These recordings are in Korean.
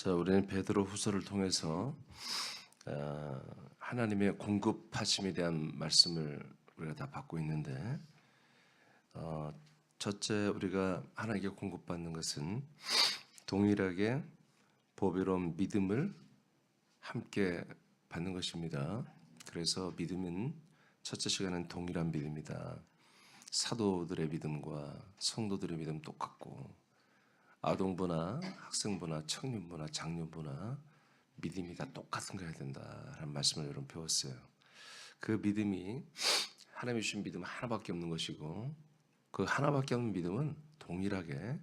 자, 우리는 베드로 후서를 통해서 하나님의 공급하심에 대한 말씀을 우리가 다 받고 있는데, 첫째 우리가 하나님께 공급받는 것은 동일하게 보배로운 믿음을 함께 받는 것입니다. 그래서 믿음은 첫째 시간은 동일한 믿음이다. 사도들의 믿음과 성도들의 믿음 똑같고, 아동부나 학생부나 청년부나 장년부나 믿음이 다 똑같은 거 해야 된다라는 말씀을 여러분 배웠어요. 그 믿음이 하나님이 주신 믿음 하나밖에 없는 것이고, 그 하나밖에 없는 믿음은 동일하게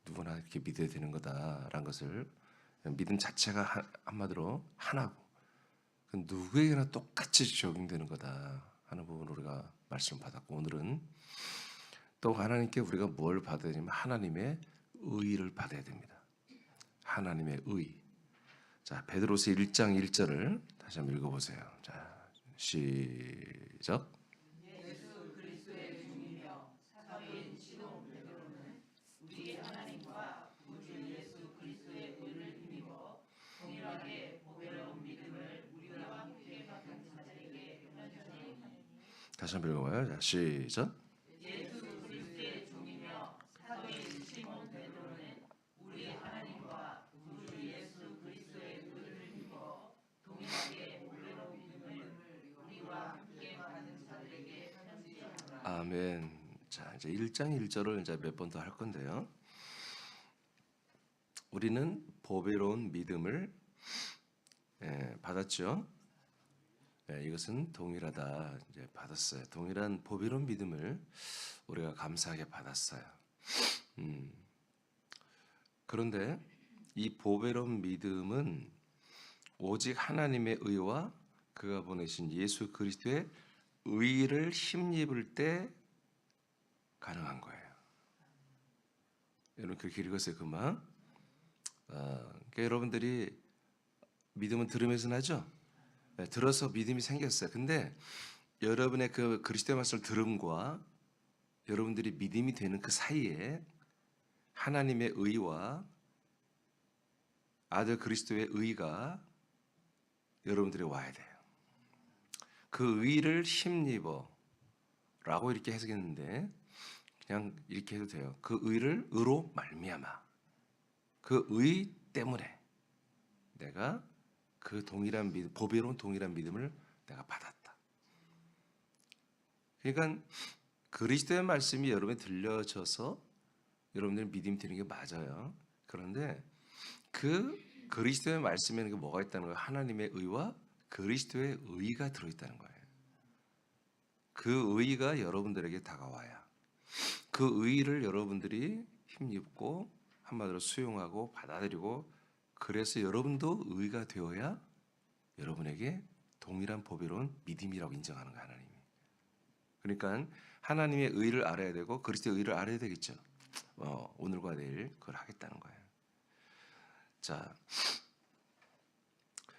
누구나 이렇게 믿어야 되는 거다라는 것을, 믿음 자체가 한마디로 하나고 그 누구에게나 똑같이 적용되는 거다 하는 부분을 우리가 말씀을 받았고, 오늘은 또 하나님께 우리가 뭘 받아야 되냐면 하나님의 의를 받아야 됩니다. 하나님의 의. 자, 베드로서 1장 1절을 다시 한번 읽어보세요. 자, 시작. 예수 그리스도의 종이며 사도인 시몬 베드로는 우리 하나님과 구주 예수 그리스도의 의를 힘입어 동일하게 보배로운 믿음을 우리와 함께 받은 자들에게 편지하노니. 다시 한번 읽어봐요. 자, 시작. 예수 그리스도의 종이며 사도인 시몬 베드로는 우리 하나님과 구주 예수 그리스도의 의를 힘입어 동일하게 보배로운 믿음을 우리와 함께 받은 자들에게 편지하노라. 아멘. 자, 이제 1장 1절을 이제 몇 번 더 할 건데요. 우리는 보배로운 믿음을 받았죠. 이것은 동일하다. 이제 받았어요. 동일한 보배로운 믿음을 우리가 감사하게 받았어요. 그런데 이 보배로운 믿음은 오직 하나님의 의와 그가 보내신 예수 그리스도의 의를 힘입을 때 가능한 거예요. 여러분 그렇게 읽었어요, 그만. 그러니까 여러분들이 믿음은 들으면서 나죠. 들어서 믿음이 생겼어요. 근데 여러분의 그 그리스도의 말씀을 들음과 여러분들이 믿음이 되는 그 사이에 하나님의 의와 아들 그리스도의 의가 여러분들이 와야 돼요. 그 의를 힘입어 라고 이렇게 해석했는데, 그냥 이렇게 해도 돼요. 그 의를 의로 말미암아, 그 의 때문에 내가 그 동일한 믿음, 보배로운 동일한 믿음을 내가 받았다. 그러니까 그리스도의 말씀이 여러분에 들려져서 여러분들이 믿음이 되는 게 맞아요. 그런데 그 그리스도의 말씀에는 뭐가 있다는 거예요? 하나님의 의와 그리스도의 의가 들어있다는 거예요. 그 의가 여러분들에게 다가와야 그 의를 여러분들이 힘입고 한마디로 수용하고 받아들이고, 그래서 여러분도 의가 되어야 여러분에게 동일한 보배로운 믿음이라고 인정하는 거예요, 하나님이. 그러니까 하나님의 의를 알아야 되고 그리스도의 의를 알아야 되겠죠. 오늘과 내일 그걸 하겠다는 거예요. 자,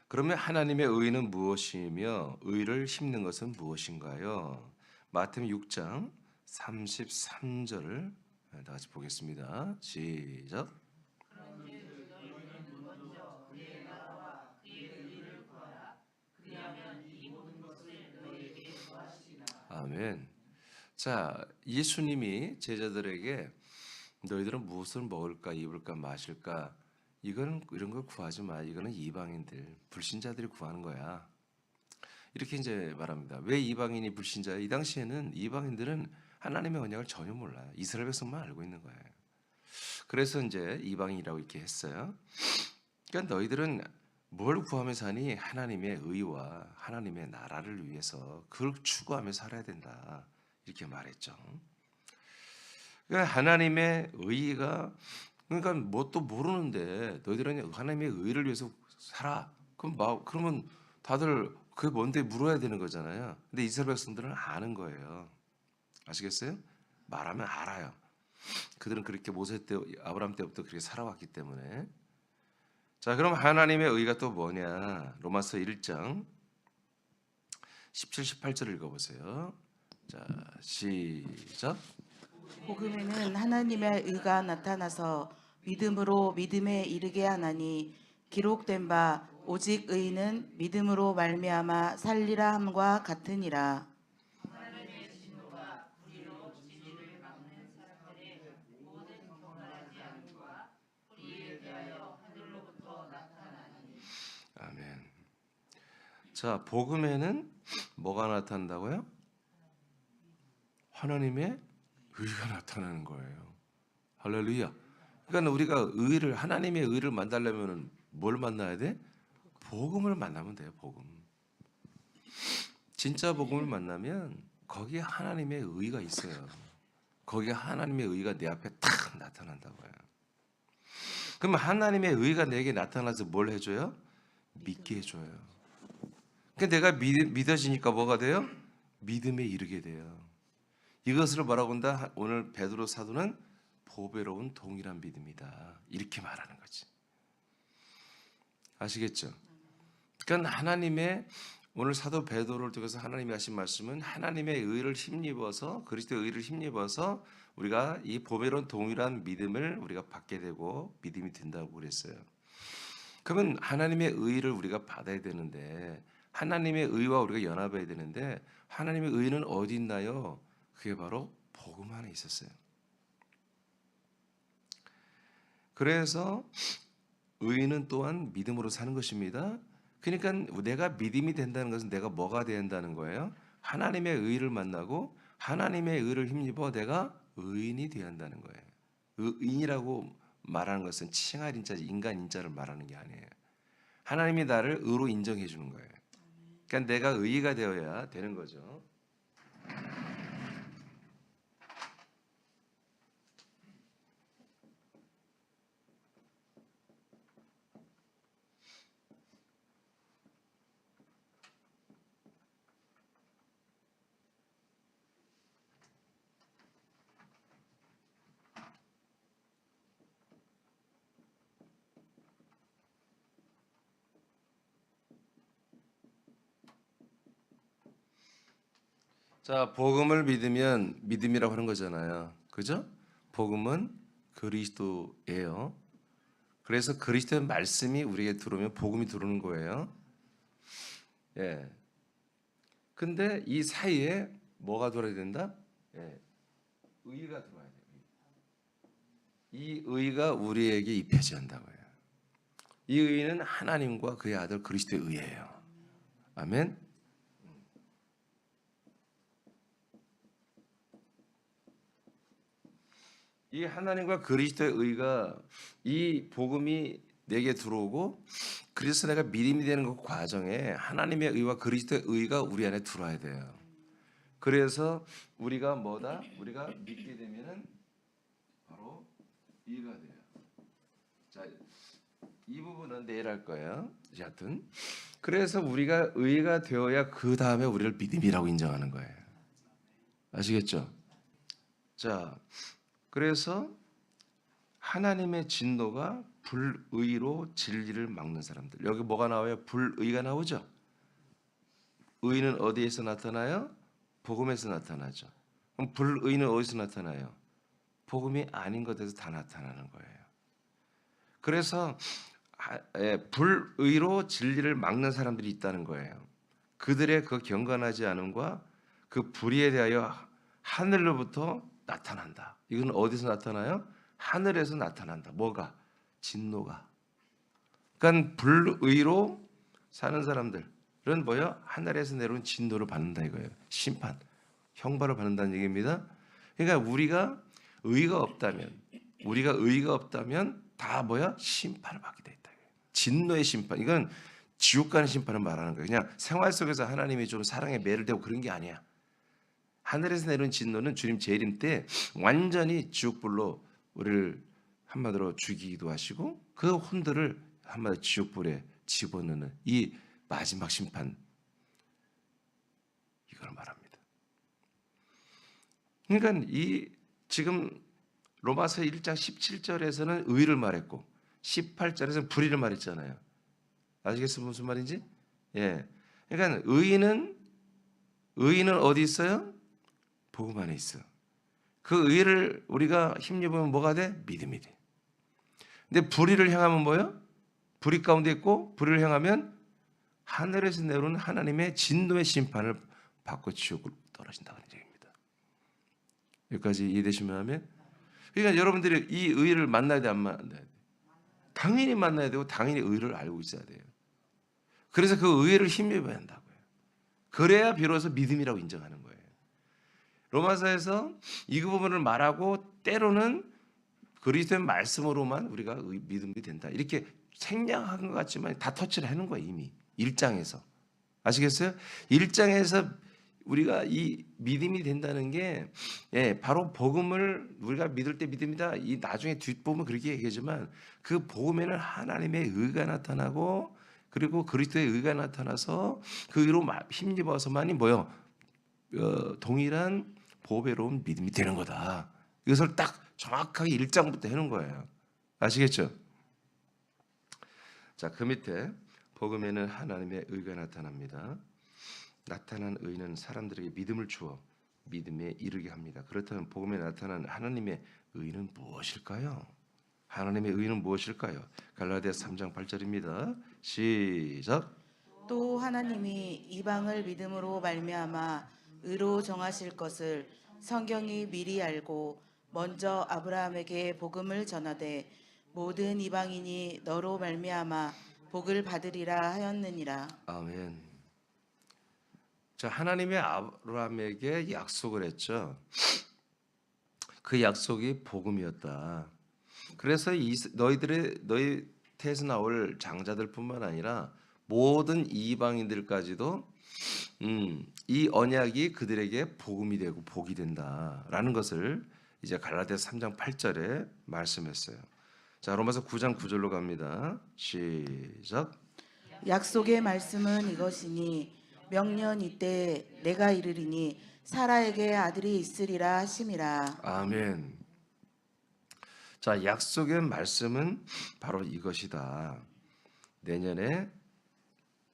그러면 하나님의 의는 무엇이며 의를 힘는 것은 무엇인가요? 마태복음 6장 33절을 다 같이 보겠습니다. 시작. 아멘. 자, 예수님이 제자들에게 너희들은 무엇을 먹을까, 입을까, 마실까, 이런 걸 구하지 마. 이거는 이방인들, 불신자들이 구하는 거야. 이렇게 이제 말합니다. 왜 이방인이 불신자예요? 이 당시에는 이방인들은 하나님의 언약을 전혀 몰라요. 이스라엘 백성만 알고 있는 거예요. 그래서 이제 이방인이라고 이렇게 했어요. 그러니까 너희들은 뭘 구하면서 사니? 하나님의 의와 하나님의 나라를 위해서 그걸 추구하며 살아야 된다. 이렇게 말했죠. 그러니까 하나님의 의가, 그러니까 뭣도 모르는데 너희들은 하나님의 의를 위해서 살아. 그러면 다들 그게 뭔데 물어야 되는 거잖아요. 근데 이스라엘 백성들은 아는 거예요. 아시겠어요? 말하면 알아요. 그들은 그렇게 모세 때, 아브라함 때부터 그렇게 살아왔기 때문에. 자, 그럼 하나님의 의가 또 뭐냐? 로마서 1장 17, 18절 읽어보세요. 자, 시작. 복음에는 하나님의 의가 나타나서 믿음으로 믿음에 이르게 하나니 기록된 바 오직 의인은 믿음으로 말미암아 살리라 함과 같으니라. 아멘. 자, 복음에는 뭐가 나타난다고요? 하나님의 의가 나타나는 거예요. 할렐루야. 그러니까 우리가 의를, 하나님의 의를 만나려면 뭘 만나야 돼? 복음을 만나면 돼요. 복음. 진짜 복음을 만나면 거기에 하나님의 의가 있어요. 거기에 하나님의 의가 내 앞에 탁 나타난다고요. 그러면 하나님의 의가 내게 나타나서 뭘 해줘요? 믿게 해줘요. 그러니까 내가 믿어지니까 뭐가 돼요? 믿음에 이르게 돼요. 이것을 뭐라고 한다? 오늘 베드로 사도는 보배로운 동일한 믿음이다. 이렇게 말하는 거지. 아시겠죠? 그러니까 하나님의 오늘 사도 베드로를 통해서 하나님이 하신 말씀은 하나님의 의를 힘입어서 그리스도의 의를 힘입어서 우리가 이 보배로운 동일한 믿음을 우리가 받게 되고 믿음이 된다고 그랬어요. 그러면 하나님의 의를 우리가 받아야 되는데 하나님의 의와 우리가 연합해야 되는데 하나님의 의는 어디 있나요? 그게 바로 복음 안에 있었어요. 그래서 의는 또한 믿음으로 사는 것입니다. 그러니까 내가 믿음이 된다는 것은 내가 뭐가 된다는 거예요? 하나님의 의를 만나고 하나님의 의를 힘입어 내가 의인이 되어야 한다는 거예요. 의인이라고 말하는 것은 칭할 인자지 인간 인자를 말하는 게 아니에요. 하나님이 나를 의로 인정해 주는 거예요. 그러니까 내가 의가 되어야 되는 거죠. 자, 복음을 믿으면 믿음이라고 하는 거잖아요. 그죠? 복음은 그리스도예요. 그래서 그리스도의 말씀이 우리에게 들어오면 복음이 들어오는 거예요. 예. 근데 이 사이에 뭐가 들어야 된다? 예. 의가 들어와야 돼요. 이 의가 우리에게 입혀져야 한다고요. 이 의는 하나님과 그의 아들 그리스도의 의예요. 아멘. 이 하나님과 그리스도의 의가 이 복음이 내게 들어오고 그래서 내가 믿음이 되는 그 과정에 하나님의 의와 그리스도의 의가 우리 안에 들어와야 돼요. 그래서 우리가 뭐다? 우리가 믿게 되면은 바로 의가 돼요. 자, 이 부분은 내일 할 거예요. 여하튼 그래서 우리가 의가 되어야 그 다음에 우리를 믿음이라고 인정하는 거예요. 아시겠죠? 자, 그래서 하나님의 진노가 불의로 진리를 막는 사람들. 여기 뭐가 나와요? 불의가 나오죠. 의는 어디에서 나타나요? 복음에서 나타나죠. 그럼 불의는 어디서 나타나요? 복음이 아닌 것에서 다 나타나는 거예요. 그래서 불의로 진리를 막는 사람들이 있다는 거예요. 그들의 그 경건하지 않음과 그 불의에 대하여 하늘로부터 나타난다. 이건 어디서 나타나요? 하늘에서 나타난다. 뭐가? 진노가. 그러니까 불의로 사는 사람들은 뭐예요? 하늘에서 내려온 진노를 받는다 이거예요. 심판, 형벌을 받는다는 얘기입니다. 그러니까 우리가 의가 없다면 다 뭐야? 심판을 받게 돼 있다. 진노의 심판. 이건 지옥 가는 심판을 말하는 거예요. 그냥 생활 속에서 하나님이 좀 사랑에 매를 대고 그런 게 아니야. 하늘에서 내려온 진노는 주님 재림 때 완전히 지옥불로 우리를 한마디로 죽이기도 하시고 그 혼들을 한마디로 지옥불에 집어넣는 이 마지막 심판 이걸 말합니다. 그러니까 이 지금 로마서 1장 17절에서는 의를 말했고 18절에서는 불의를 말했잖아요. 아시겠어요? 무슨 말인지? 예. 그러니까 의인은 어디 있어요? 복음 안에 있어. 그 의를 우리가 힘입으면 뭐가 돼? 믿음이 돼. 근데 불의를 향하면 뭐예요? 불이 가운데 있고 불을 행하면 하늘에서 내려오는 하나님의 진노의 심판을 받고 지옥으로 떨어진다는 얘기입니다. 여기까지 이해되시면 하면, 그러니까 여러분들이 이 의를 만나야 돼, 안 만나야 돼? 당연히 만나야 되고 당연히 의를 알고 있어야 돼요. 그래서 그 의를 힘입어야 한다고요. 그래야 비로소 믿음이라고 인정하는 거예요. 로마서에서 이 부분을 말하고 때로는 그리스도의 말씀으로만 우리가 믿음이 된다, 이렇게 생략한 것 같지만 다 터치를 하는 거예요. 이미 1장에서. 아시겠어요? 1장에서 우리가 이 믿음이 된다는 게, 바로 복음을 우리가 믿을 때 믿음이다. 이 나중에 뒷부분 그렇게 얘기하지만 그 복음에는 하나님의 의가 나타나고, 그리고 그리스도의 의가 나타나서 그 의로 힘입어서만이 뭐요? 동일한 보배로운 믿음이 되는 거다. 이것을 딱 정확하게 1장부터 해놓은 거예요. 아시겠죠? 자, 그 밑에 복음에는 하나님의 의가 나타납니다. 나타난 의는 사람들에게 믿음을 주어 믿음에 이르게 합니다. 그렇다면 복음에 나타난 하나님의 의는 무엇일까요? 하나님의 의는 무엇일까요? 갈라디아서 3장 8절입니다. 시작. 또 하나님이 이방을 믿음으로 말미암아 의로 정하실 것을 성경이 미리 알고 먼저 아브라함에게 복음을 전하되 모든 이방인이 너로 말미암아 복을 받으리라 하였느니라. 아멘. 자, 하나님이 아브라함에게 약속을 했죠. 그 약속이 복음이었다. 그래서 너희 태에서 나올 장자들뿐만 아니라 모든 이방인들까지도 이 언약이 그들에게 복음이 되고 복이 된다라는 것을 이제 갈라디아서 3장 8절에 말씀했어요. 자, 로마서 9장 9절로 갑니다. 시작. 약속의 말씀은 이것이니 명년 이때 내가 이르리니 사라에게 아들이 있으리라 하심이라. 아멘. 자, 약속의 말씀은 바로 이것이다. 내년에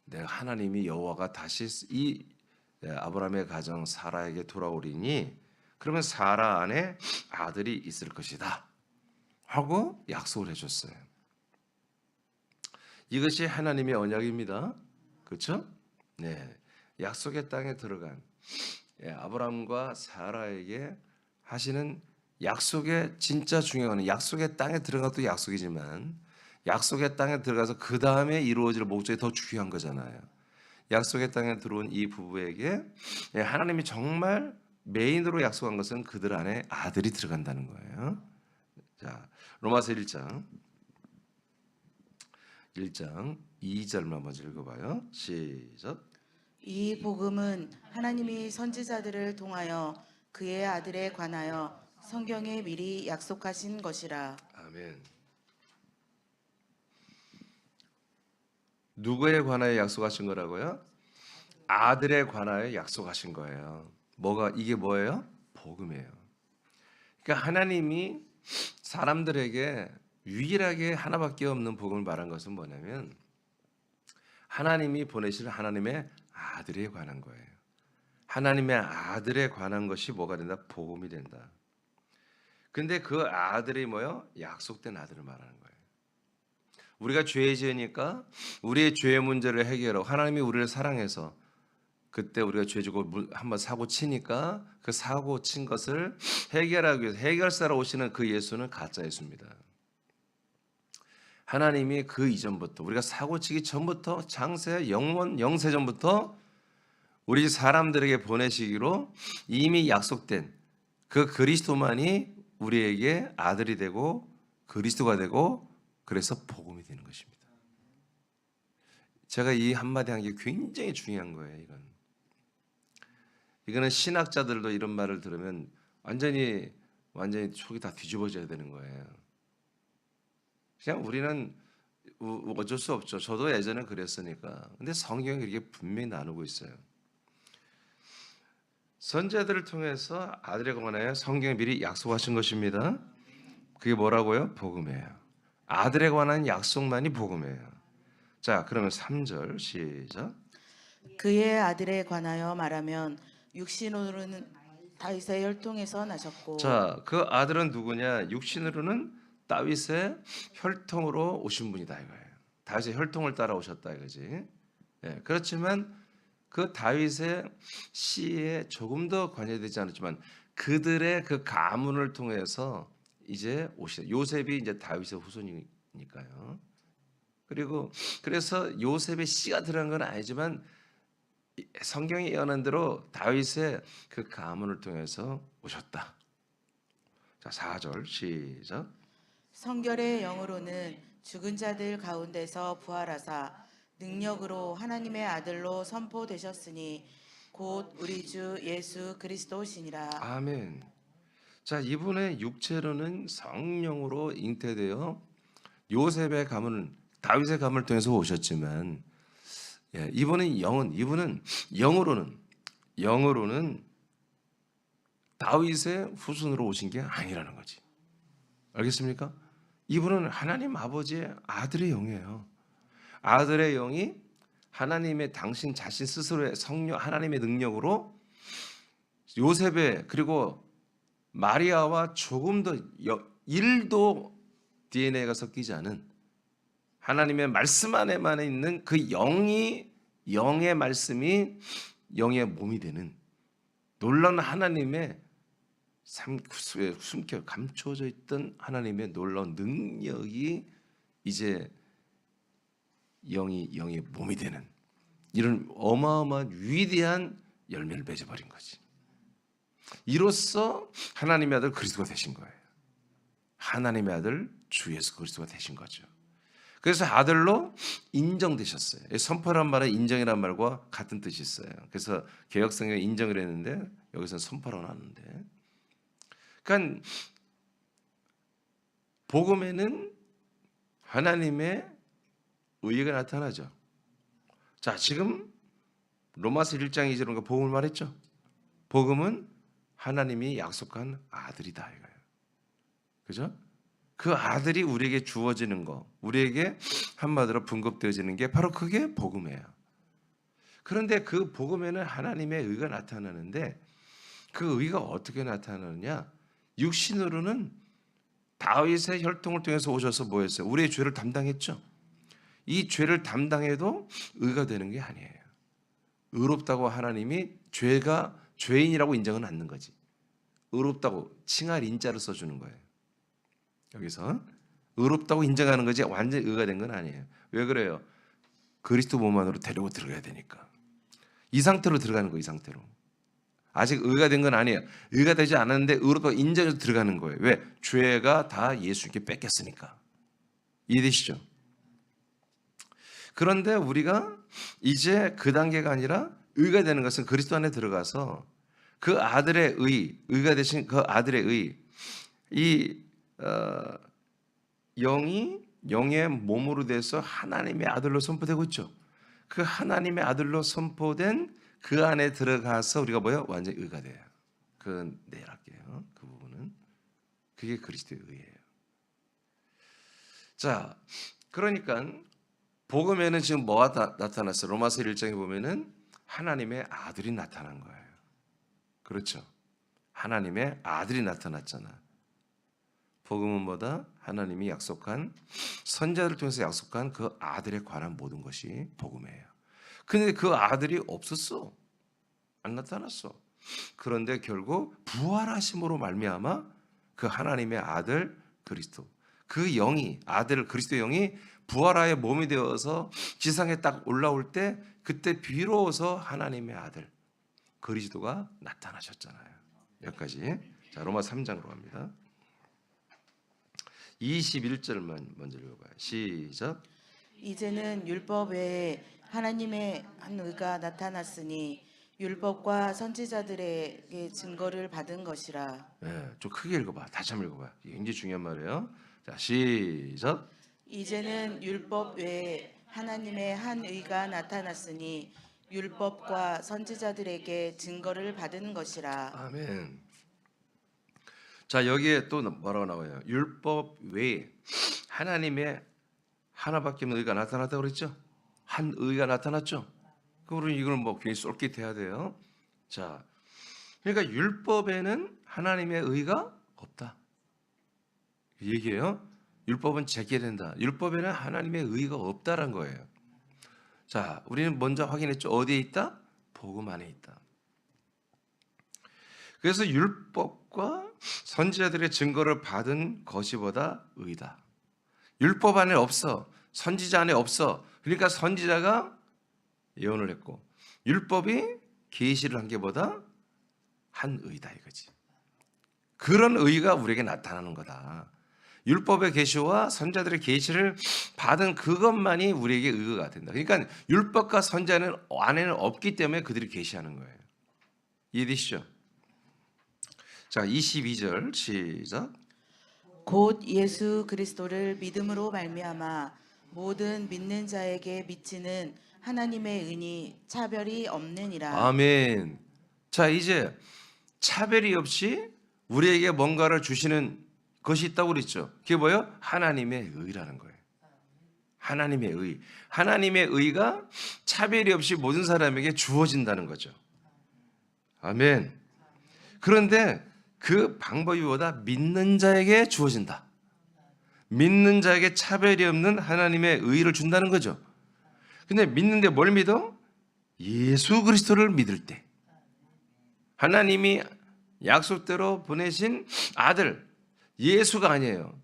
내가 하나님이 여호와가 다시 이 아브라함의 가정 사라에게 돌아오리니 그러면 사라 안에 아들이 있을 것이다 하고 약속을 해줬어요. 이것이 하나님의 언약입니다. 그렇죠? 네, 약속의 땅에 들어간 아브라함과 사라에게 하시는 약속의 진짜 중요한 건, 약속의 땅에 들어간 것도 약속이지만 약속의 땅에 들어가서 그 다음에 이루어질 목적이 더 중요한 거잖아요. 약속의 땅에 들어온 이 부부에게 하나님이 정말 메인으로 약속한 것은 그들 안에 아들이 들어간다는 거예요. 자, 로마서 1장 2절만 먼저 읽어봐요. 시작. 이 복음은 하나님이 선지자들을 통하여 그의 아들에 관하여 성경에 미리 약속하신 것이라. 아멘. 누구에 관하여 약속하신 거라고요? 아들에 관하여 약속하신 거예요. 이게 뭐예요? 복음이에요. 그러니까 하나님이 사람들에게 유일하게 하나밖에 없는 복음을 말한 것은 뭐냐면 하나님이 보내실 하나님의 아들에 관한 거예요. 하나님의 아들에 관한 것이 뭐가 된다? 복음이 된다. 근데 그 아들이 뭐요? 약속된 아들을 말하는 거예요. 우리가 죄 지으니까 우리의 죄의 문제를 해결하고 하나님이 우리를 사랑해서 그때 우리가 죄 지고 한번 사고 치니까 그 사고 친 것을 해결하기 위해서 해결사로 오시는 그 예수는 가짜 예수입니다. 하나님이 그 이전부터 우리가 사고 치기 전부터 장세 영세 전부터 우리 사람들에게 보내시기로 이미 약속된 그 그리스도만이 우리에게 아들이 되고 그리스도가 되고 그래서 복음이 되는 것입니다. 제가 이 한마디 한 게 굉장히 중요한 거예요. 이거는 신학자들도 이런 말을 들으면 완전히 속이 다 뒤집어져야 되는 거예요. 그냥 우리는 어쩔 수 없죠. 저도 예전에 그랬으니까. 근데 성경이 이렇게 분명히 나누고 있어요. 선지자들을 통해서 아들에 관하여 성경에 미리 약속하신 것입니다. 그게 뭐라고요? 복음이에요. 아들에 관한 약속만이 복음이에요. 자, 그러면 3절 시작. 그의 아들에 관하여 말하면 육신으로는 다윗의 혈통에서 나셨고. 자, 그 아들은 누구냐? 육신으로는 다윗의 혈통으로 오신 분이다 이거예요. 다윗의 혈통을 따라오셨다 이거지. 예, 그렇지만 그 다윗의 시에 조금 더 관여되지 않았지만 그들의 그 가문을 통해서 이제 오시다. 요셉이 이제 다윗의 후손이니까요. 그리고 그래서 요셉의 씨가 들어간 건 아니지만 성경이 예언한 대로 다윗의 그 가문을 통해서 오셨다. 자, 4절 시작. 성결의 영으로는 죽은 자들 가운데서 부활하사 능력으로 하나님의 아들로 선포되셨으니 곧 우리 주 예수 그리스도시니라. 아멘. 자, 이분의 육체로는 성령으로 잉태되어 요셉의 가문을 다윗의 가문을 통해서 오셨지만 이분은 영으로는 다윗의 후손으로 오신 게 아니라는 거지. 알겠습니까? 이분은 하나님 아버지의 아들의 영이에요. 아들의 영이 하나님의 당신 자신 스스로의 성령 하나님의 능력으로 요셉의 그리고 마리아와 조금 더 1도 DNA가 섞이지 않은 하나님의 말씀 안에만 있는 그 영의 말씀이 영의 몸이 되는 놀라운 하나님의 숨겨 감춰져 있던 하나님의 놀라운 능력이 이제 영의 몸이 되는 이런 어마어마한 위대한 열매를 맺어버린 거지. 이로써 하나님의 아들 그리스도가 되신 거예요. 하나님의 아들 주 예수 그리스도가 되신 거죠. 그래서 아들로 인정되셨어요. 선포란 말은 인정이란 말과 같은 뜻이 있어요. 그래서 개역성경에 인정을 했는데 여기서는 선포로 나왔는데, 그러니까 복음에는 하나님의 의가 나타나죠. 자, 지금 로마서 1장 2절에 복음을 말했죠. 복음은 하나님이 약속한 아들이다 이거예요. 그죠? 그 아들이 우리에게 주어지는 거, 우리에게 한마디로 분급되어지는 게 바로 그게 복음이에요. 그런데 그 복음에는 하나님의 의가 나타나는데 그 의가 어떻게 나타나느냐? 육신으로는 다윗의 혈통을 통해서 오셔서 뭐 했어요? 우리의 죄를 담당했죠. 이 죄를 담당해도 의가 되는 게 아니에요. 의롭다고 하나님이 죄가 죄인이라고 인정은 않는 거지. 의롭다고 칭할 인자를 써주는 거예요. 여기서 의롭다고 인정하는 거지 완전히 의가 된 건 아니에요. 왜 그래요? 그리스도 몸 안으로 데리고 들어가야 되니까. 이 상태로 들어가는 거예요. 이 상태로. 아직 의가 된 건 아니에요. 의가 되지 않았는데 의롭다고 인정해서 들어가는 거예요. 왜? 죄가 다 예수님께 뺏겼으니까. 이해되시죠? 그런데 우리가 이제 그 단계가 아니라 의가 되는 것은 그리스도 안에 들어가서 그 아들의 의가 되신 그 아들의 영의 몸으로 돼서 하나님의 아들로 선포되고 있죠. 그 하나님의 아들로 선포된 그 안에 들어가서 우리가 뭐예요? 완전히 의가 돼요. 그건 내일 할게요. 그 부분은. 그게 그리스도의 의예요. 자, 그러니까 복음에는 지금 뭐가 나타났어요? 로마서 1장에 보면은 하나님의 아들이 나타난 거예요. 그렇죠? 하나님의 아들이 나타났잖아. 복음은 뭐다? 하나님이 약속한 선자들을 통해서 약속한 그 아들에 관한 모든 것이 복음이에요. 근데 그 아들이 없었어. 안 나타났어. 그런데 결국 부활하심으로 말미암아 그 하나님의 아들 그리스도, 그 영이 아들 그리스도 영이 부활하여 몸이 되어서 지상에 딱 올라올 때 그때 비로소 하나님의 아들 그리스도가 나타나셨잖아요. 여기까지. 자, 로마 3장으로 갑니다. 21절만 먼저 읽어봐요. 시작. 이제는 율법 외에 하나님의 한 의가 나타났으니 율법과 선지자들에게 증거를 받은 것이라. 네, 좀 크게 읽어봐. 다시 한번 읽어봐요. 이게 굉장히 중요한 말이에요. 자, 시작. 이제는 율법 외에 하나님의 한 의가 나타났으니 율법과 선지자들에게 증거를 받은 것이라. 아멘. 자, 여기에 또 뭐라고 나와요? 율법 외에 하나님의 하나밖에 없는 의가 나타났다고 그랬죠? 한 의가 나타났죠? 그러면 이걸 뭐 괜히 쏠깃해야 돼요. 자, 그러니까 율법에는 하나님의 의가 없다. 이 얘기예요. 율법은 제껴된다. 율법에는 하나님의 의가 없다는 거예요. 자, 우리는 먼저 확인했죠. 어디에 있다? 복음 안에 있다. 그래서 율법과 선지자들의 증거를 받은 것이보다 의다. 율법 안에 없어. 선지자 안에 없어. 그러니까 선지자가 예언을 했고 율법이 계시를 한 게보다 한 의다 이거지. 그런 의가 우리에게 나타나는 거다. 율법의 계시와 선지자들의 계시를 받은 그것만이 우리에게 의가 된다. 그러니까 율법과 선지자는 안에는 없기 때문에 그들이 계시하는 거예요. 이해되시죠? 자, 22절 시작. 곧 예수 그리스도를 믿음으로 말미암아 모든 믿는 자에게 미치는 하나님의 은이 차별이 없느니라. 아멘. 자, 이제 차별이 없이 우리에게 뭔가를 주시는 것이 있다고 그랬죠. 그게 뭐예요? 하나님의 의라는 거예요. 하나님의 의. 하나님의 의가 차별이 없이 모든 사람에게 주어진다는 거죠. 아멘. 그런데 그 방법이 뭐다? 믿는 자에게 주어진다. 믿는 자에게 차별이 없는 하나님의 의를 준다는 거죠. 근데 믿는데 뭘 믿어? 예수 그리스도를 믿을 때. 하나님이 약속대로 보내신 아들 예수가 아니에요.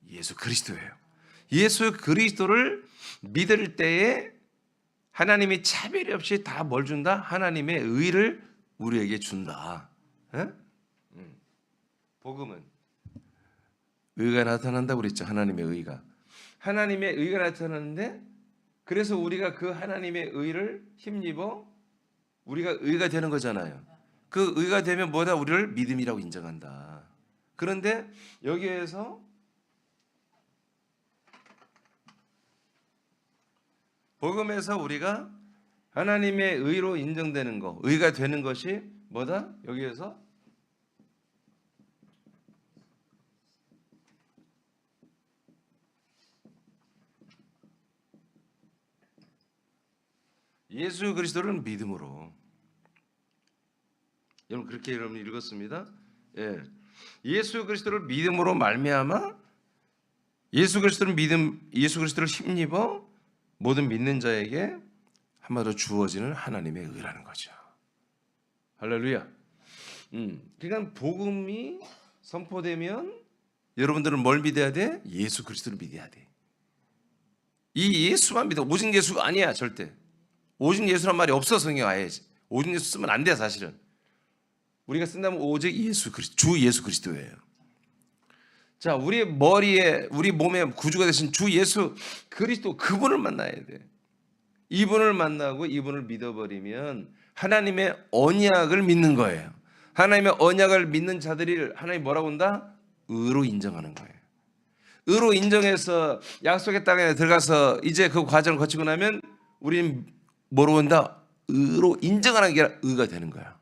예수 그리스도예요. 예수 그리스도를 믿을 때에 하나님이 차별이 없이 다 뭘 준다? 하나님의 의를 우리에게 준다. 에? 복음은 의가 나타난다고 그랬죠. 하나님의 의가. 하나님의 의가 나타나는데 그래서 우리가 그 하나님의 의를 힘입어 우리가 의가 되는 거잖아요. 그 의가 되면 뭐다? 우리를 믿음이라고 인정한다. 그런데 여기에서 복음에서 우리가 하나님의 의로 인정되는 거, 의가 되는 것이 뭐다? 여기에서 예수 그리스도를 믿음으로. 여러분 그렇게 여러분 읽었습니다. 예. 예수 그리스도를 믿음으로 말미암아 예수 그리스도를 힘입어 모든 믿는 자에게 한마디로 주어지는 하나님의 의라는 거죠. 할렐루야. 그러니까 복음이 선포되면 여러분들은 뭘 믿어야 돼? 예수 그리스도를 믿어야 돼. 이 예수만 믿어. 오직 예수가 아니야 절대. 오직 예수란 말이 없어 성경 아예. 오직 예수 쓰면 안 돼 사실은. 우리가 쓴다면 오직 예수 그리스도, 주 예수 그리스도예요. 자, 우리 머리에 우리 몸에 구주가 되신 주 예수 그리스도 그분을 만나야 돼. 이분을 만나고 이분을 믿어버리면 하나님의 언약을 믿는 거예요. 하나님의 언약을 믿는 자들이 하나님 뭐라고 한다? 의로 인정하는 거예요. 의로 인정해서 약속의 땅에 들어가서 이제 그 과정을 거치고 나면 우리는 뭐로 한다? 의로 인정하는 게 의가 되는 거야.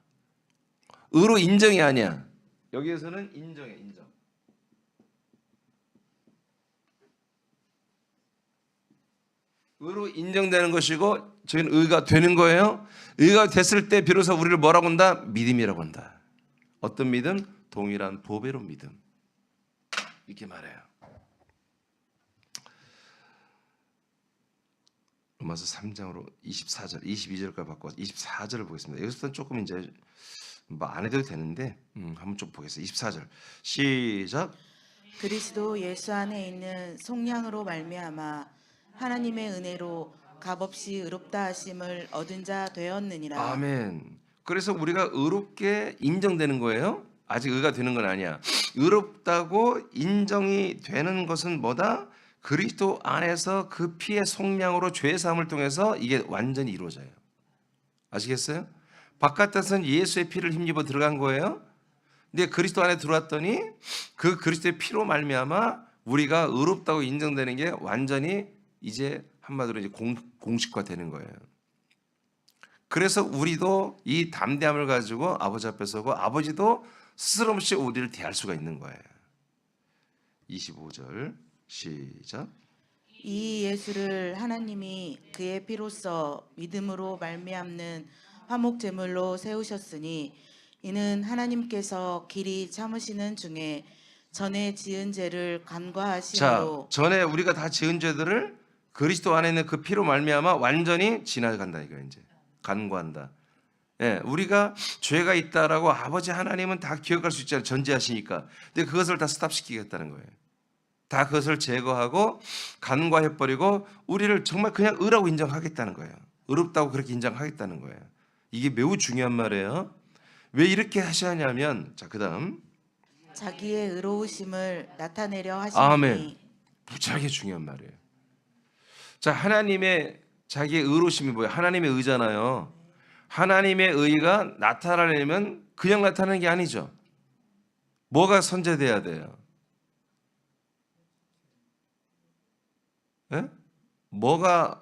의로 인정이 아니야. 여기에서는 인정해, 인정. 의로 인정되는 것이고 저희는 의가 되는 거예요. 의가 됐을 때 비로소 우리를 뭐라고 한다? 믿음이라고 한다. 어떤 믿음? 동일한 보배로 믿음. 이렇게 말해요. 로마서 3장으로 24절, 22절까지 바꿔서 24절을 보겠습니다. 여기서부터는 조금 이제 뭐 안 해도 되는데 한번 좀 보겠습니다. 24절 시작. 그리스도 예수 안에 있는 속량으로 말미암아 하나님의 은혜로 값없이 의롭다 하심을 얻은 자 되었느니라. 아멘. 그래서 우리가 의롭게 인정되는 거예요. 아직 의가 되는 건 아니야. 의롭다고 인정이 되는 것은 뭐다? 그리스도 안에서 그 피의 속량으로 죄 사함을 통해서 이게 완전히 이루어져요. 아시겠어요? 바깥에서는 예수의 피를 힘입어 들어간 거예요. 근데 그리스도 안에 들어왔더니 그 그리스도의 피로 말미암아 우리가 의롭다고 인정되는 게 완전히 이제 한마디로 이제 공식화되는 거예요. 그래서 우리도 이 담대함을 가지고 아버지 앞에 서고 아버지도 스스럼 없이 우리를 대할 수가 있는 거예요. 25절 시작. 이 예수를 하나님이 그의 피로써 믿음으로 말미암는 화목 제물로 세우셨으니 이는 하나님께서 길이 참으시는 중에 전에 지은 죄를 자, 간과하심으로 전에 우리가 다 지은 죄들을 그리스도 안에 있는 그 피로 말미암아 완전히 지나간다 이거 이제 간과한다. 예, 우리가 죄가 있다라고 아버지 하나님은 다 기억할 수 있잖아요. 전제하시니까. 근데 그것을 다 스탑시키겠다는 거예요. 다 그것을 제거하고 간과해버리고 우리를 정말 그냥 의라고 인정하겠다는 거예요. 의롭다고 그렇게 인정하겠다는 거예요. 이게 매우 중요한 말이에요. 왜 이렇게 하시냐면, 자, 그 다음. 자기의 의로우심을 나타내려 아멘. 하시니 무지하게 중요한 말이에요. 자, 하나님의 자기의 의로우심이 뭐예요? 하나님의 의잖아요. 하나님의 의가 나타나려면 그냥 나타나는 게 아니죠. 뭐가 선제돼야 돼요? 예? 뭐가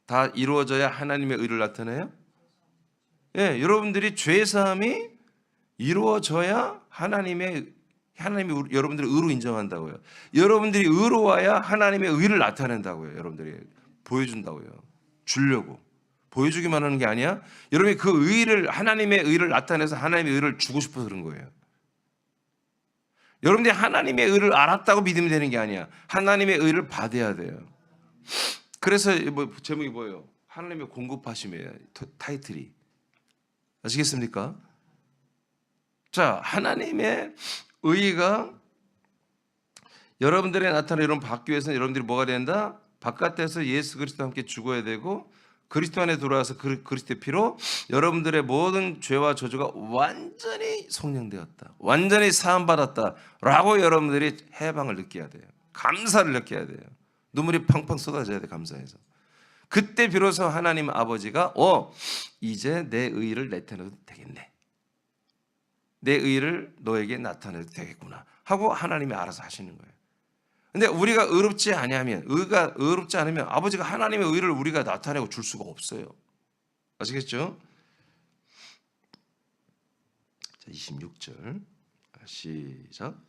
다 이루어져야 하나님의 의를 나타내요? 예, 여러분들이 죄 사함이 이루어져야 하나님이 여러분들을 의로 인정한다고요. 여러분들이 의로워야 하나님의 의를 나타낸다고요. 여러분들이 보여준다고요. 주려고 보여주기만 하는 게 아니야. 여러분이 그 의를 하나님의 의를 나타내서 하나님의 의를 주고 싶어서 그런 거예요. 여러분들이 하나님의 의를 알았다고 믿으면 되는 게 아니야. 하나님의 의를 받아야 돼요. 그래서 뭐 제목이 뭐예요? 하나님의 공급하심이에요. 타이틀이. 아시겠습니까? 자, 하나님의 의가 여러분들의 나타나 이런 받기 위해서는 여러분들이 뭐가 된다? 바깥에서 예수 그리스도와 함께 죽어야 되고 그리스도 안에 들어와서 그리스도의 피로 여러분들의 모든 죄와 저주가 완전히 속량되었다. 완전히 사함받았다라고 여러분들이 해방을 느껴야 돼요. 감사를 느껴야 돼요. 눈물이 팡팡 쏟아져야 돼. 감사해서. 그때 비로소 하나님 아버지가 이제 내 의를 나타내도 되겠네. 내 의를 너에게 나타내도 되겠구나 하고 하나님이 알아서 하시는 거예요. 근데 우리가 의롭지 않으면 의가 의롭지 않으면 아버지가 하나님의 의를 우리가 나타내고 줄 수가 없어요. 아시겠죠? 자, 26절 시작.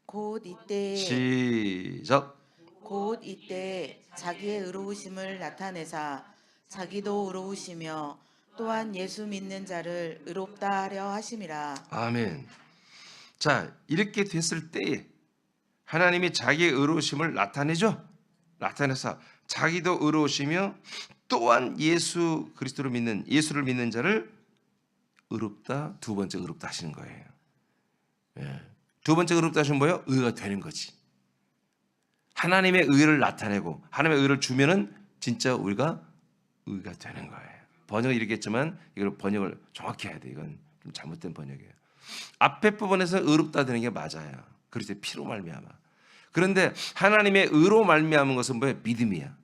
곧 이때 시작. 곧 이때 자기의 의로우심을 나타내사 자기도 의로우시며 또한 예수 믿는 자를 의롭다 하려 하심이라. 아멘. 자, 이렇게 됐을 때에 하나님이 자기의 의로우심을 나타내죠. 나타내서 자기도 의로우시며 또한 예수 그리스도를 믿는 예수를 믿는 자를 의롭다, 두 번째 의롭다 하시는 거예요. 예. 두 번째 의롭다 하시는 뭐예요? 의가 되는 거지. 하나님의 의를 나타내고 하나님의 의를 주면은 진짜 우리가 의가 되는 거예요. 번역을 이렇게 했지만 이걸 번역을 정확히 해야 돼. 이건 좀 잘못된 번역이에요. 앞에 부분에서 의롭다 되는 게 맞아요. 그리스도의 피로 말미암아. 그런데 하나님의 의로 말미암은 것은 뭐예요? 믿음이야.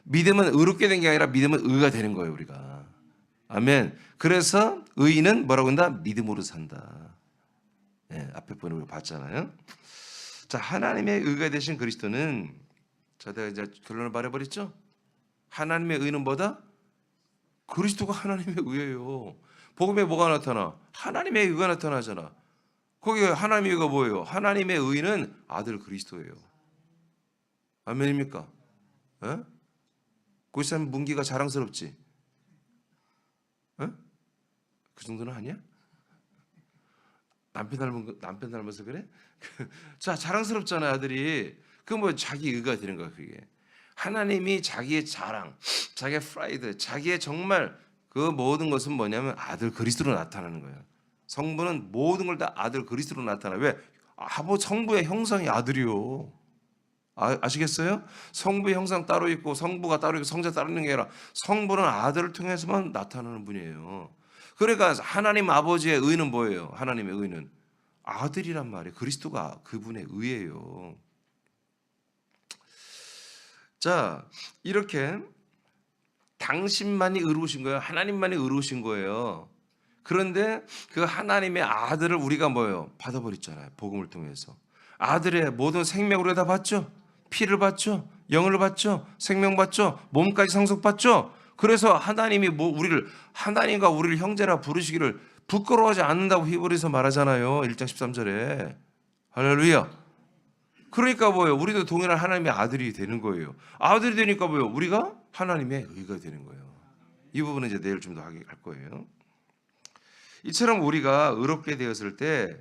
믿음은 의롭게 된 게 아니라 믿음은 의가 되는 거예요. 우리가. 아멘. 그래서 의인은 뭐라고 한다? 믿음으로 산다. 네, 앞에 부분을 봤잖아요. 자, 하나님의 의가 되신 그리스도는 자, 내가 이제 결론을 말해버렸죠. 하나님의 의는 뭐다? 그리스도가 하나님의 의예요. 복음에 뭐가 나타나? 하나님의 의가 나타나잖아. 거기 하나님의 의가 뭐예요? 하나님의 의는 아들 그리스도예요. 아멘입니까? 에? 그 사람 문기가 자랑스럽지? 에? 그 정도는 아니야? 남편 닮아서 그래? 자, 자랑스럽잖아 아들이. 그 뭐 자기 의가 되는 거야 그게. 하나님이 자기의 자랑, 자기의 프라이드, 자기의 정말 그 모든 것은 뭐냐면 아들 그리스도로 나타나는 거예요. 성부는 모든 걸 다 아들 그리스도로 나타나. 왜? 성부의 형상이 아들이요. 아시겠어요? 성부의 형상 따로 있고 성부가 따로 있고 성자 따로 있는 게 아니라 성부는 아들을 통해서만 나타나는 분이에요. 그러니까 하나님 아버지의 의는 뭐예요? 하나님의 의는 아들이란 말이에요. 그리스도가 그분의 의예요. 자, 이렇게 당신만이 의로우신 거예요. 하나님만이 의로우신 거예요. 그런데 그 하나님의 아들을 우리가 뭐예요? 받아버렸잖아요. 복음을 통해서. 아들의 모든 생명을 우리가 다 받죠. 피를 받죠. 영을 받죠. 생명 받죠. 몸까지 상속받죠. 그래서 하나님이 하나님과 우리를 형제라 부르시기를 부끄러워하지 않는다고 히브리서 말하잖아요. 1장 13절에. 할렐루야. 그러니까 뭐예요? 우리도 동일한 하나님의 아들이 되는 거예요. 아들이 되니까 뭐예요? 우리가 하나님의 의가 되는 거예요. 이 부분은 이제 내일 좀 더 할 거예요. 이처럼 우리가 의롭게 되었을 때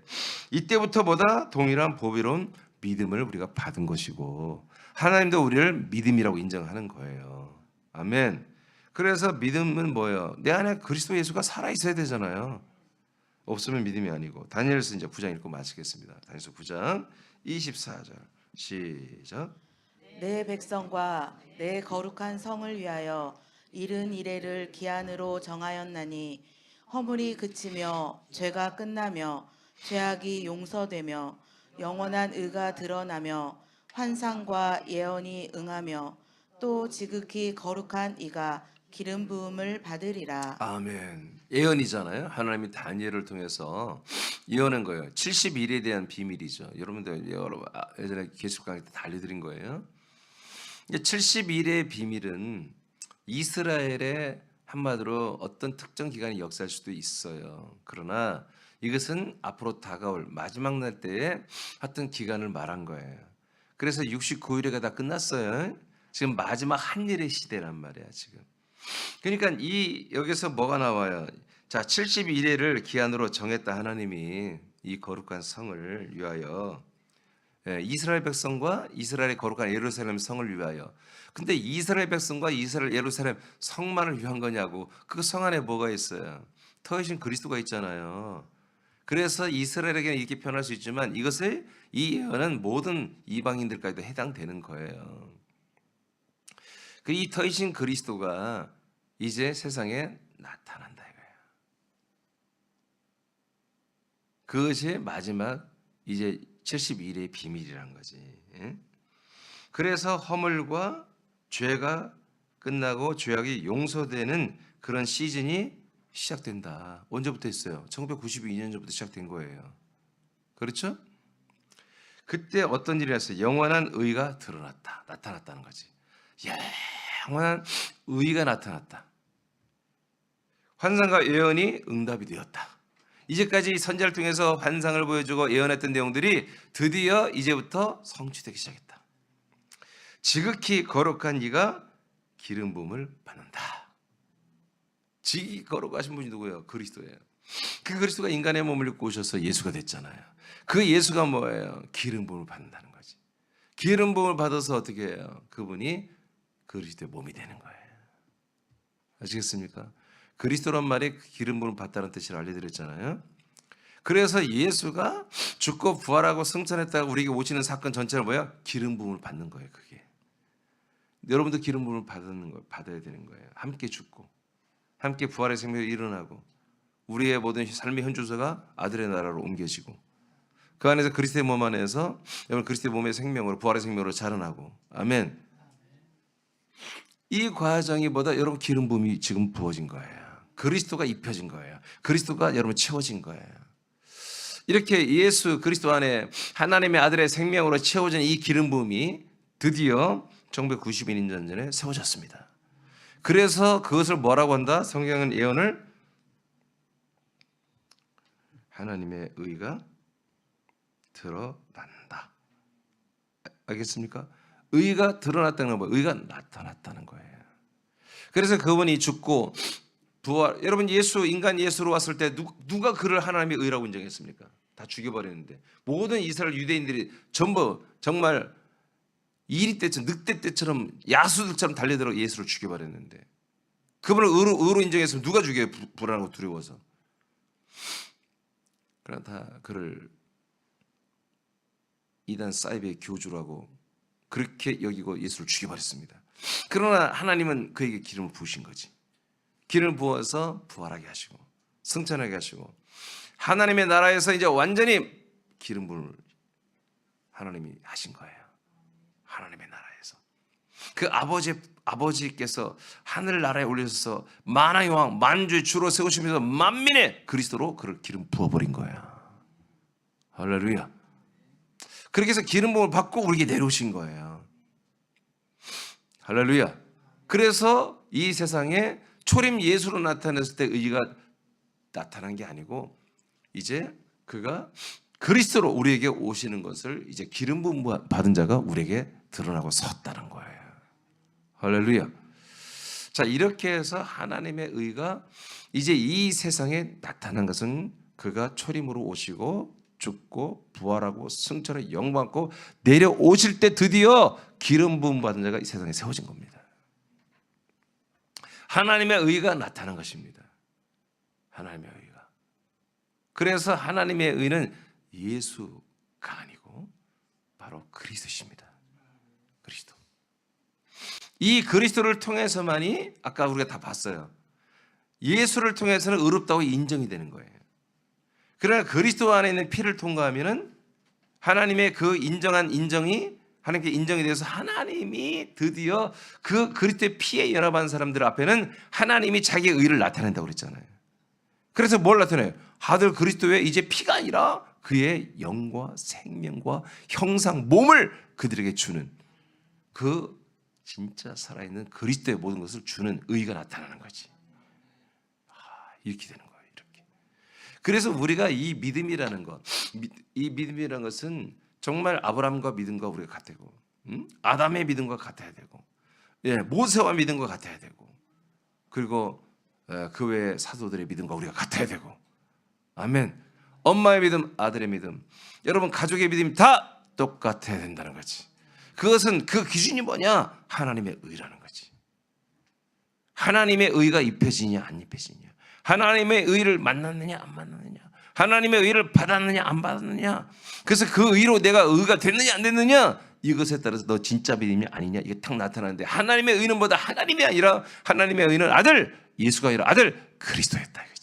이때부터 보다 동일한 보배로운 믿음을 우리가 받은 것이고 하나님도 우리를 믿음이라고 인정하는 거예요. 아멘. 그래서 믿음은 뭐예요? 내 안에 그리스도 예수가 살아있어야 되잖아요. 없으면 믿음이 아니고. 다니엘서 이제 9장 읽고 마치겠습니다. 다니엘서 9장 24절 시작. 내 백성과 내 거룩한 성을 위하여 이른 이래를 기한으로 정하였나니 허물이 그치며 죄가 끝나며 죄악이 용서되며 영원한 의가 드러나며 환상과 예언이 응하며 또 지극히 거룩한 이가 기름 부음을 받으리라. 아멘. 예언이잖아요. 하나님이 다니엘을 통해서 예언한 거예요. 70일에 대한 비밀이죠. 여러분들 예전에 계시록 강의 때 알려드린 거예요. 70일의 비밀은 이스라엘의 한마디로 어떤 특정 기간이 역사할 수도 있어요. 그러나 이것은 앞으로 다가올 마지막 날 때에 어떤 기간을 말한 거예요. 그래서 69일에가 다 끝났어요. 지금 마지막 한일의 시대란 말이야 지금. 그러니까 여기서 뭐가 나와요? 자, 72일을 기한으로 정했다 하나님이 이 거룩한 성을 위하여 이스라엘 백성과 이스라엘의 거룩한 예루살렘 성을 위하여. 근데 이스라엘 백성과 이스라엘 예루살렘 성만을 위한 거냐고. 그 성 안에 뭐가 있어요? 터이신 그리스도가 있잖아요. 그래서 이스라엘에게는 이렇게 표현할 수 있지만 이것을 이 예언은 모든 이방인들까지도 해당되는 거예요. 이 터이신 그리스도가 이제 세상에 나타난다 이거예요. 그것이 마지막 이제 72일의 비밀이란 거지. 그래서 허물과 죄가 끝나고 죄악이 용서되는 그런 시즌이 시작된다. 언제부터 했어요? 1992년 전부터 시작된 거예요. 그렇죠? 그때 어떤 일이 났어요? 영원한 의가 드러났다. 나타났다는 거지. 영원한 의가 나타났다. 환상과 예언이 응답이 되었다. 이제까지 선지자를 통해서 환상을 보여주고 예언했던 내용들이 드디어 이제부터 성취되기 시작했다. 지극히 거룩한 이가 기름 부음을 받는다. 지극히 거룩하신 분이 누구예요? 그리스도예요. 그 그리스도가 인간의 몸을 입고 오셔서 예수가 됐잖아요. 그 예수가 뭐예요? 기름 부음을 받는다는 거지. 기름 부음을 받아서 어떻게 해요? 그분이 그리스도의 몸이 되는 거예요. 아시겠습니까? 그리스도란 말이 기름 부음을 받다는 뜻을 알려드렸잖아요. 그래서 예수가 죽고 부활하고 승천했다가 우리에게 오시는 사건 전체를 뭐야? 기름 부음을 받는 거예요. 그게. 여러분도 기름 부음을 받아야 되는 거예요. 함께 죽고 함께 부활의 생명이 일어나고 우리의 모든 삶의 현주소가 아들의 나라로 옮겨지고 그 안에서 그리스도의 몸 안에서 여러분 그리스도의 몸의 생명으로 부활의 생명으로 자라나고 아멘. 이 과정이 보다 여러분 기름 부음이 지금 부어진 거예요. 그리스도가 입혀진 거예요. 그리스도가 여러분 채워진 거예요. 이렇게 예수 그리스도 안에 하나님의 아들의 생명으로 채워진 이 기름 부음이 드디어 1992년 전에 세워졌습니다. 그래서 그것을 뭐라고 한다? 성경은 예언을 하나님의 의가 드러난다. 알겠습니까? 의가 드러났다는 건 뭐예요? 의가 나타났다는 거예요. 그래서 그분이 죽고 부활. 여러분 인간 예수로 왔을 때 누가 그를 하나님의 의라고 인정했습니까? 다 죽여버렸는데 모든 이스라엘 유대인들이 전부 정말 이리 때처럼 늑대 때처럼 야수들처럼 달려들어 예수를 죽여버렸는데 그분을 의로 인정했으면 누가 죽여요? 불안하고 두려워서. 그러나 다 그를 이단 사이비의 교주라고 그렇게 여기고 예수를 죽여버렸습니다. 그러나 하나님은 그에게 기름을 부으신 거지. 기름을 부어서 부활하게 하시고 승천하게 하시고 하나님의 나라에서 이제 완전히 기름 부음을 하나님이 하신 거예요. 하나님의 나라에서 그 아버지께서 하늘 나라에 올리셔서 만왕의 왕 만주의 주로 세우시면서 만민의 그리스도로 그를 기름 부어버린 거야. 할렐루야. 그렇게 해서 기름 부음을 받고 우리에게 내려오신 거예요. 할렐루야. 그래서 이 세상에 초림 예수로 나타났을 때 의가 나타난 게 아니고 이제 그가 그리스도로 우리에게 오시는 것을 이제 기름 부음 받은 자가 우리에게 드러나고 섰다는 거예요. 할렐루야. 자, 이렇게 해서 하나님의 의가 이제 이 세상에 나타난 것은 그가 초림으로 오시고 죽고 부활하고 승천의 영광받고 내려오실 때 드디어 기름 부음 받은 자가 이 세상에 세워진 겁니다. 하나님의 의가 나타난 것입니다. 하나님의 의가. 그래서 하나님의 의는 예수가 아니고 바로 그리스도십니다. 그리스도. 이 그리스도를 통해서만이 아까 우리가 다 봤어요. 예수를 통해서는 의롭다고 인정이 되는 거예요. 그러나 그리스도 안에 있는 피를 통과하면은 하나님의 그 인정한 인정이 하나님께 인정이 돼서 하나님이 드디어 그 그리스도의 피에 연합한 사람들 앞에는 하나님이 자기의 의를 나타낸다고 그랬잖아요. 그래서 뭘 나타내요? 아들 그리스도의 이제 피가 아니라 그의 영과 생명과 형상 몸을 그들에게 주는 그 진짜 살아있는 그리스도의 모든 것을 주는 의가 나타나는 거지. 이렇게 되는 거예요. 이렇게. 그래서 우리가 이 믿음이라는 것, 이 믿음이라는 것은 정말 아브라함과 믿음과 우리가 같고, 아담의 믿음과 같아야 되고, 모세와 믿음과 같아야 되고, 그리고 그 외의 사도들의 믿음과 우리가 같아야 되고, 아멘. 엄마의 믿음, 아들의 믿음, 여러분 가족의 믿음이 다 똑같아야 된다는 거지. 그것은 그 기준이 뭐냐? 하나님의 의라는 거지. 하나님의 의가 입혀지냐 안 입혀지냐, 하나님의 의를 만났느냐 안 만났느냐, 하나님의 의를 받았느냐 안 받았느냐, 그래서 그 의로 내가 의가 됐느냐 안 됐느냐, 이것에 따라서 너 진짜 믿음이 아니냐 이게 탁 나타나는데, 하나님의 의는 뭐다? 하나님이 아니라 하나님의 의는 아들, 예수가 아니라 아들 그리스도였다 이거지.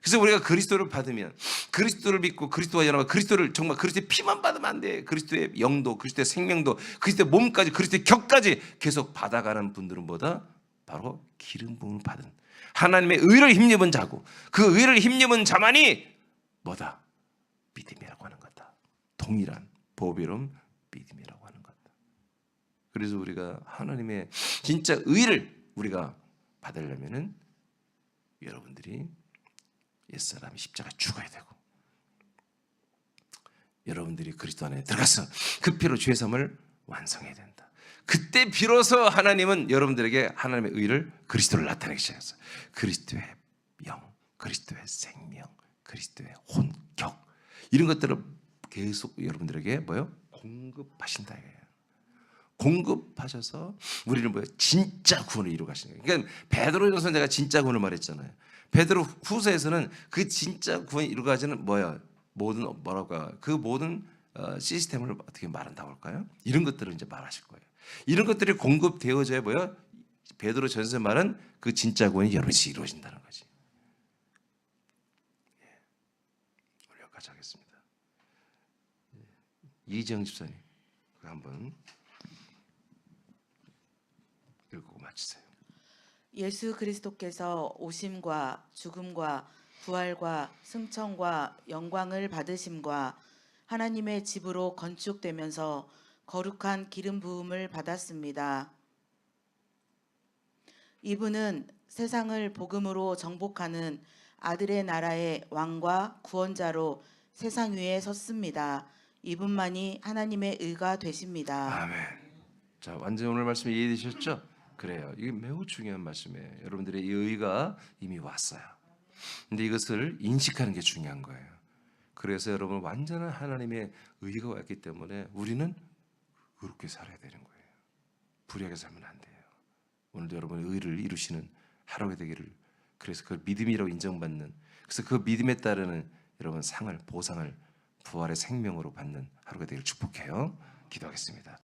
그래서 우리가 그리스도를 받으면, 그리스도를 믿고 그리스도와 연합하고, 그리스도를 정말 그리스도의 피만 받으면 안 돼. 그리스도의 영도, 그리스도의 생명도, 그리스도의 몸까지, 그리스도의 격까지 계속 받아가는 분들은 뭐다? 바로 기름 부음을 받은 하나님의 의를 힘입은 자고, 그 의를 힘입은 자만이 뭐다? 믿음이라고 하는 거다. 동일한 보배로운 믿음이라고 하는 거다. 그래서 우리가 하나님의 진짜 의를 우리가 받으려면은 여러분들이 옛사람이 십자가 죽어야 되고, 여러분들이 그리스도 안에 들어가서 그 피로 죄 사함을 완성해야 된다. 그때 비로소 하나님은 여러분들에게 하나님의 의를, 그리스도를 나타내기 시작했어요. 그리스도의 영, 그리스도의 생명, 그리스도의 혼격, 이런 것들을 계속 여러분들에게 뭐요? 공급하신다 이거예요. 공급하셔서 우리를 뭐요? 진짜 구원을 이루어 가시는 거예요. 그러니까 베드로전서 내가 진짜 구원을 말했잖아요. 베드로 후서에서는 그 진짜 구원이 이루어가지는 뭐야? 모든 뭐라고 할까? 그 모든 시스템을 어떻게 말한다고 할까요? 이런 것들을 이제 말하실 거예요. 이런 것들이 공급되어져야 뭐야? 베드로전서 말은 그 진짜 구원이 여럿이 이루어진다는 거지. 우리 여기까지 하겠습니다. 이지영 집사님, 한번 읽고 마치세요. 예수 그리스도께서 오심과 죽음과 부활과 승천과 영광을 받으심과 하나님의 집으로 건축되면서 거룩한 기름 부음을 받았습니다. 이분은 세상을 복음으로 정복하는 아들의 나라의 왕과 구원자로 세상 위에 섰습니다. 이분만이 하나님의 의가 되십니다. 아멘. 자, 완전 오늘 말씀 이해되셨죠? 그래요. 이게 매우 중요한 말씀이에요. 여러분들의 이 의가 이미 왔어요. 근데 이것을 인식하는 게 중요한 거예요. 그래서 여러분 완전한 하나님의 의가 왔기 때문에 우리는 그렇게 살아야 되는 거예요. 불의하게 살면 안 돼요. 오늘도 여러분의 의를 이루시는 하루가 되기를, 그래서 그걸 믿음이라고 인정받는, 그래서 그 믿음에 따르는 여러분 상을, 보상을 부활의 생명으로 받는 하루가 되기를 축복해요. 기도하겠습니다.